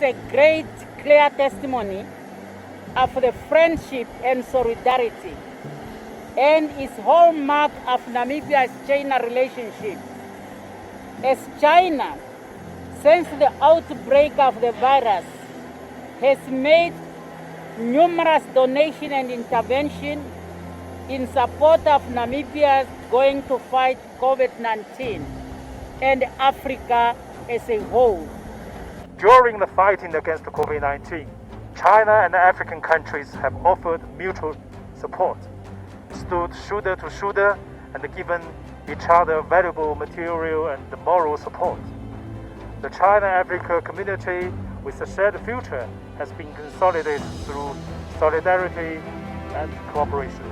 a great, clear testimony of the friendship and solidarity, and is hallmark of Namibia's China relationship. As China, since the outbreak of the virus, has made numerous donations and interventions in support of Namibia going to fight COVID-19 and Africa as a whole. During the fighting against COVID-19, China and African countries have offered mutual support, stood shoulder to shoulder, and given each other valuable material and moral support. The China-Africa community with a shared future has been consolidated through solidarity and cooperation.